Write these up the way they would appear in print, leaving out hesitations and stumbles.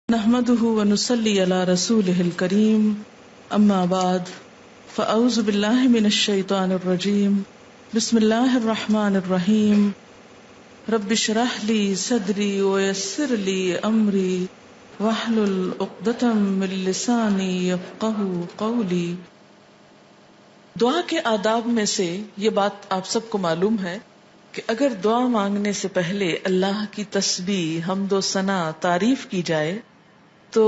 نحمده ونصلي على رسوله الكريم اما بعد فاعوذ بالله من الشيطان الرجيم بسم الله الرحمن الرحيم رب اشرح لي صدري ويسر لي امري واحلل عقدة من لساني يفقهوا قولي۔ دعا کے آداب میں سے یہ بات آپ سب کو معلوم ہے کہ اگر دعا مانگنے سے پہلے اللہ کی تسبیح، حمد و ثنا، تعریف کی جائے تو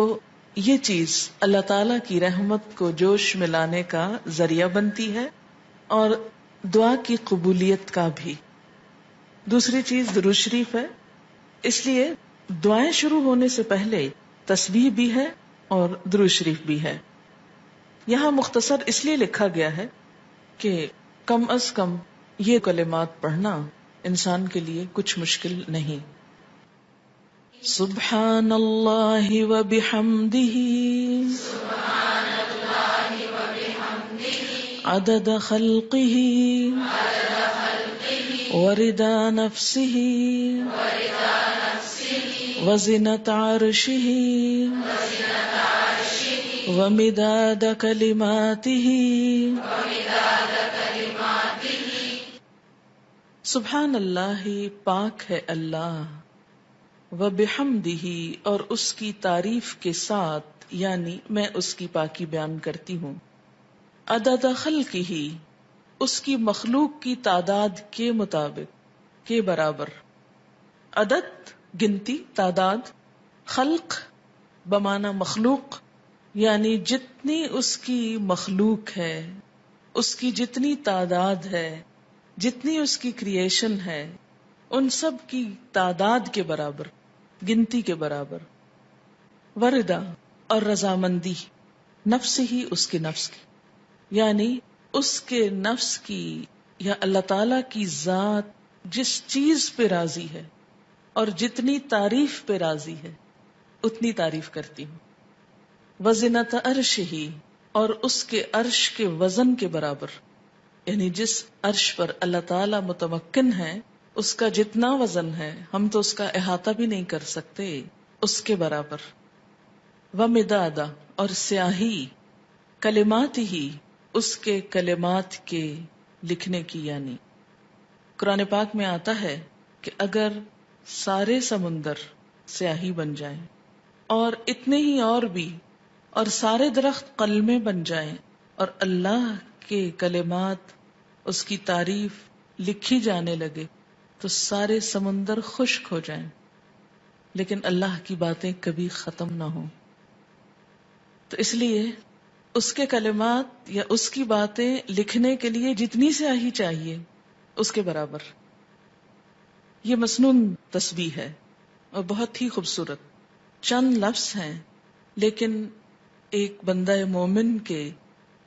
یہ چیز اللہ تعالی کی رحمت کو جوش میں لانے کا ذریعہ بنتی ہے اور دعا کی قبولیت کا بھی۔ دوسری چیز درود شریف ہے، اس لیے دعائیں شروع ہونے سے پہلے تسبیح بھی ہے اور درود شریف بھی ہے۔ یہاں مختصر اس لیے لکھا گیا ہے کہ کم از کم یہ کلمات پڑھنا انسان کے لیے کچھ مشکل نہیں۔ سبحان اللہ وبحمدہ عدد خلقہ ورضا نفسہ وزنة عرشہ ومداد کلماتہ۔ سبحان اللہ، پاک ہے اللہ، وبحمدہ، اور اس کی تعریف کے ساتھ، یعنی میں اس کی پاکی بیان کرتی ہوں۔ عدد خلقہ، اس کی مخلوق کی تعداد کے مطابق، کے برابر۔ عدد گنتی، تعداد، خلق بمعنی مخلوق، یعنی جتنی اس کی مخلوق ہے، اس کی جتنی تعداد ہے، جتنی اس کی کریشن ہے، ان سب کی تعداد کے برابر، گنتی کے برابر۔ وردا، اور رضامندی، نفس ہی، اس کے نفس کی، یعنی اس کے نفس کی یا اللہ تعالی کی ذات جس چیز پہ راضی ہے اور جتنی تعریف پہ راضی ہے اتنی تعریف کرتی ہوں۔ وزنۃ عرشہ، اور اس کے عرش کے وزن کے برابر، یعنی جس عرش پر اللہ تعالی متمکن ہے اس کا جتنا وزن ہے ہم تو اس کا احاطہ بھی نہیں کر سکتے، اس کے برابر۔ ومداد، اور سیاہی، کلمات ہی، اس کے کلمات کے لکھنے کی، یعنی قرآن پاک میں آتا ہے کہ اگر سارے سمندر سیاہی بن جائیں اور اتنے ہی اور بھی، اور سارے درخت قلمیں بن جائیں اور اللہ کے کلمات، اس کی تعریف لکھی جانے لگے تو سارے سمندر خشک ہو جائیں، لیکن اللہ کی باتیں کبھی ختم نہ ہوں۔ تو اس لیے اس کے کلمات یا اس کی باتیں لکھنے کے لیے جتنی سیاہی چاہیے اس کے برابر۔ یہ مسنون تسبیح ہے اور بہت ہی خوبصورت، چند لفظ ہیں لیکن ایک بندہ مومن کے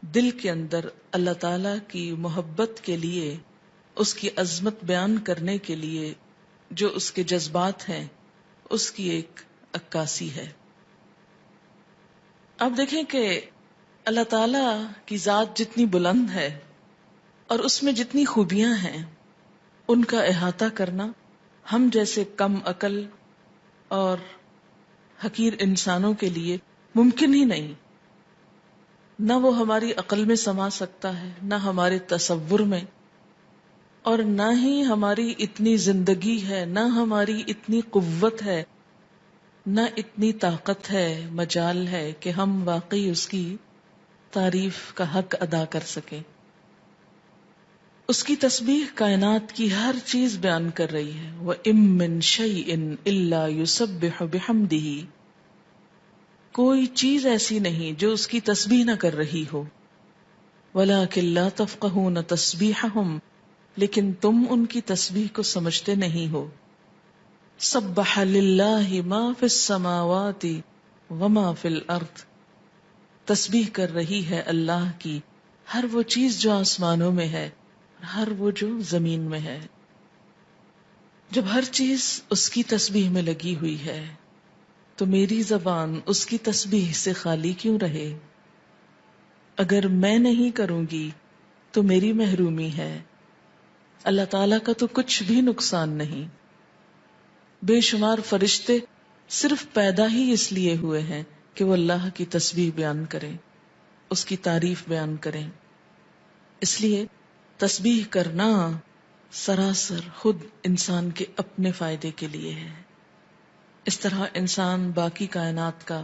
دل کے اندر اللہ تعالی کی محبت کے لیے، اس کی عظمت بیان کرنے کے لیے جو اس کے جذبات ہیں اس کی ایک عکاسی ہے۔ اب دیکھیں کہ اللہ تعالی کی ذات جتنی بلند ہے اور اس میں جتنی خوبیاں ہیں ان کا احاطہ کرنا ہم جیسے کم عقل اور حقیر انسانوں کے لیے ممکن ہی نہیں۔ نہ وہ ہماری عقل میں سما سکتا ہے، نہ ہمارے تصور میں، اور نہ ہی ہماری اتنی زندگی ہے، نہ ہماری اتنی قوت ہے، نہ اتنی طاقت ہے، مجال ہے کہ ہم واقعی اس کی تعریف کا حق ادا کر سکیں۔ اس کی تسبیح کائنات کی ہر چیز بیان کر رہی ہے۔ وَإِن مِّن شَيْءٍ إِلَّا يُسَبِّحُ بِحَمْدِهِ، کوئی چیز ایسی نہیں جو اس کی تسبیح نہ کر رہی ہو۔ وَلَٰكِن لَّا تَفْقَهُونَ تَسْبِيحَهُمْ، لیکن تم ان کی تسبیح کو سمجھتے نہیں ہو۔ سبح للہ ما فی السماوات وما فی الارض، تسبیح کر رہی ہے اللہ کی ہر وہ چیز جو آسمانوں میں ہے اور ہر وہ جو زمین میں ہے۔ جب ہر چیز اس کی تسبیح میں لگی ہوئی ہے تو میری زبان اس کی تسبیح سے خالی کیوں رہے؟ اگر میں نہیں کروں گی تو میری محرومی ہے۔ اللہ تعالیٰ کا تو کچھ بھی نقصان نہیں۔ بے شمار فرشتے صرف پیدا ہی اس لیے ہوئے ہیں کہ وہ اللہ کی تسبیح بیان کریں، اس کی تعریف بیان کریں. اس لیے تسبیح کرنا سراسر خود انسان کے اپنے فائدے کے لیے ہے. اس طرح انسان باقی کائنات کا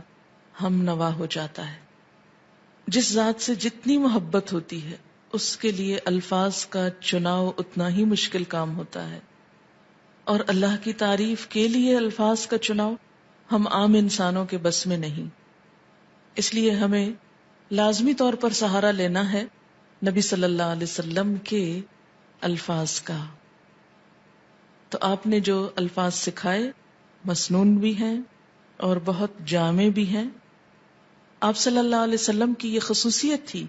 ہم نوا ہو جاتا ہے. جس ذات سے جتنی محبت ہوتی ہے اس کے لیے الفاظ کا چناؤ اتنا ہی مشکل کام ہوتا ہے، اور اللہ کی تعریف کے لیے الفاظ کا چناؤ ہم عام انسانوں کے بس میں نہیں. اس لیے ہمیں لازمی طور پر سہارا لینا ہے نبی صلی اللہ علیہ وسلم کے الفاظ کا. تو آپ نے جو الفاظ سکھائے مسنون بھی ہیں اور بہت جامع بھی ہیں. آپ صلی اللہ علیہ وسلم کی یہ خصوصیت تھی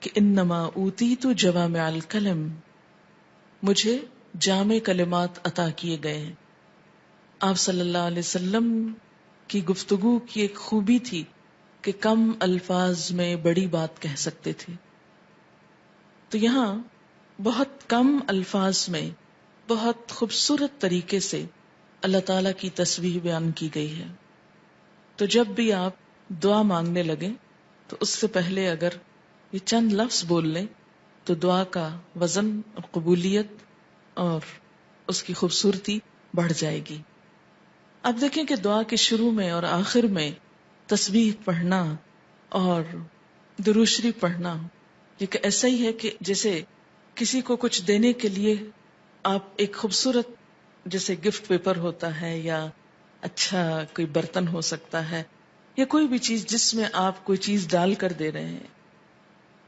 کہ انما اوتیت جوامع الکلم، مجھے جامع کلمات عطا کیے گئے ہیں. آپ صلی اللہ علیہ وسلم کی گفتگو کی ایک خوبی تھی کہ کم الفاظ میں بڑی بات کہہ سکتے تھے. تو یہاں بہت کم الفاظ میں بہت خوبصورت طریقے سے اللہ تعالی کی تسبیح بیان کی گئی ہے. تو جب بھی آپ دعا مانگنے لگیں تو اس سے پہلے اگر یہ چند لفظ بول لیں تو دعا کا وزن اور قبولیت اور اس کی خوبصورتی بڑھ جائے گی. اب دیکھیں کہ دعا کے شروع میں اور آخر میں تسبیح پڑھنا اور درود شریف پڑھنا یہ ایسا ہی ہے کہ جیسے کسی کو کچھ دینے کے لیے آپ ایک خوبصورت جیسے گفٹ پیپر ہوتا ہے یا اچھا کوئی برتن ہو سکتا ہے یا کوئی بھی چیز جس میں آپ کوئی چیز ڈال کر دے رہے ہیں.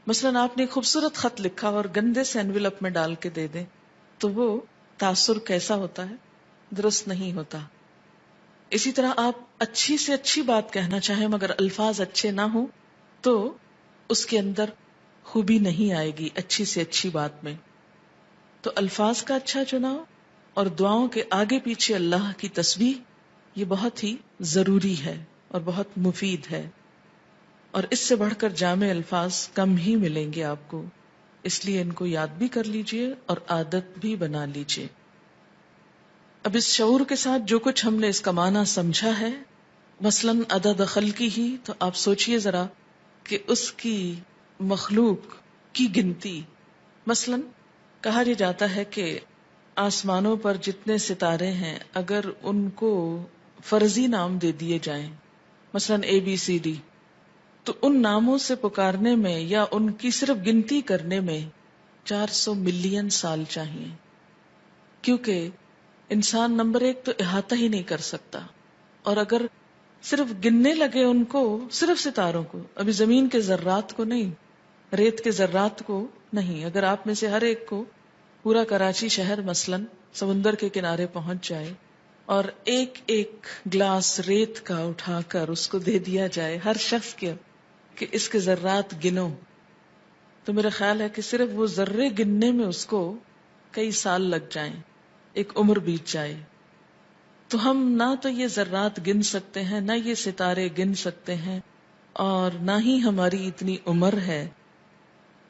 مثلاً آپ نے ایک خوبصورت خط لکھا اور گندے سے انویلپ میں ڈال کے دے دیں تو وہ تاثر کیسا ہوتا ہے؟ درست نہیں ہوتا. اسی طرح آپ اچھی سے اچھی بات کہنا چاہیں مگر الفاظ اچھے نہ ہوں تو اس کے اندر خوبی نہیں آئے گی اچھی سے اچھی بات میں. تو الفاظ کا اچھا چناؤ اور دعاؤں کے آگے پیچھے اللہ کی تسبیح یہ بہت ہی ضروری ہے اور بہت مفید ہے، اور اس سے بڑھ کر جامع الفاظ کم ہی ملیں گے آپ کو. اس لیے ان کو یاد بھی کر لیجئے اور عادت بھی بنا لیجئے. اب اس شعور کے ساتھ جو کچھ ہم نے اس کا معنی سمجھا ہے، مثلاً عدد خلقی ہی، تو آپ سوچئے ذرا کہ اس کی مخلوق کی گنتی. مثلاً کہا یہ جاتا ہے کہ آسمانوں پر جتنے ستارے ہیں اگر ان کو فرضی نام دے دیے جائیں، مثلاً ABCD، تو ان ناموں سے پکارنے میں یا ان کی صرف گنتی کرنے میں 400 ملین سال چاہیے، کیونکہ انسان نمبر ایک تو احاطہ ہی نہیں کر سکتا. اور اگر صرف گننے لگے ان کو، صرف ستاروں کو، ابھی زمین کے ذرات کو نہیں، ریت کے ذرات کو نہیں، اگر آپ میں سے ہر ایک کو پورا کراچی شہر مثلاً سمندر کے کنارے پہنچ جائے اور ایک ایک گلاس ریت کا اٹھا کر اس کو دے دیا جائے ہر شخص کے کہ اس کے ذرات گنو، تو میرا خیال ہے کہ صرف وہ ذرے گننے میں اس کو کئی سال لگ جائیں، ایک عمر بیت جائے. تو ہم نہ تو یہ ذرات گن سکتے ہیں، نہ یہ ستارے گن سکتے ہیں، اور نہ ہی ہماری اتنی عمر ہے.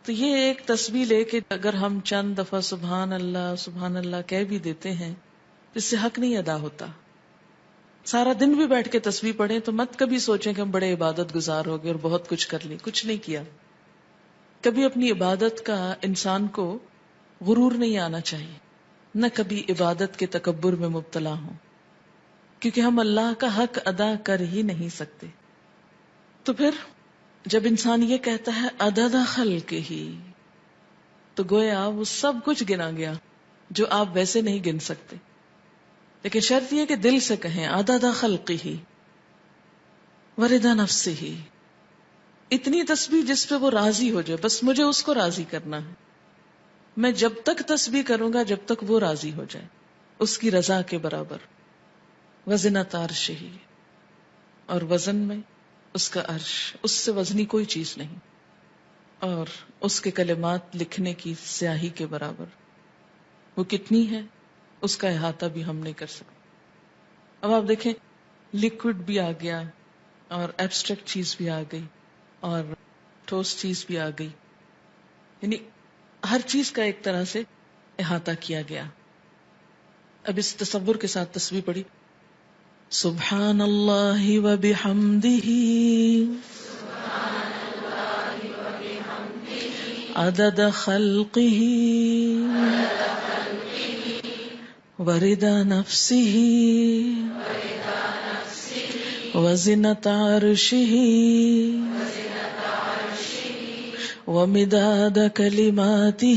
تو یہ ایک تسبیح لے کے اگر ہم چند دفعہ سبحان اللہ کہہ بھی دیتے ہیں تو اس سے حق نہیں ادا ہوتا. سارا دن بھی بیٹھ کے تسبیح پڑھیں تو مت کبھی سوچیں کہ ہم بڑے عبادت گزار ہو گئے اور بہت کچھ کر لی. کچھ نہیں کیا. کبھی اپنی عبادت کا انسان کو غرور نہیں آنا چاہیے، نہ کبھی عبادت کے تکبر میں مبتلا ہوں، کیونکہ ہم اللہ کا حق ادا کر ہی نہیں سکتے. تو پھر جب انسان یہ کہتا ہے عدد خلق ہی، تو گویا وہ سب کچھ گنا گیا جو آپ ویسے نہیں گن سکتے. لیکن شرط یہ کہ دل سے کہیں عدد خلق ہی ورضا نفس ہی، اتنی تسبیح جس پہ وہ راضی ہو جائے، بس مجھے اس کو راضی کرنا ہے. میں جب تک تسبیح کروں گا جب تک وہ راضی ہو جائے، اس کی رضا کے برابر. وزنۃ عرش ہی، اور وزن میں اس کا عرش، اس سے وزنی کوئی چیز نہیں، اور اس کے کلمات لکھنے کی سیاہی کے برابر. وہ کتنی ہے اس کا احاطہ بھی ہم نہیں کر سکتے. اب آپ دیکھیں لیکوڈ بھی آ گیا اور ایبسٹریکٹ چیز بھی آ گئی اور ٹھوس چیز بھی آ گئی، یعنی ہر چیز کا ایک طرح سے احاطہ کیا گیا. اب اس تصور کے ساتھ تسبیح پڑھی سبحان اللہ وبحمدہ عدد خلقہ ورضا نفسہ وزنة عرشہ ومداد کلماتہ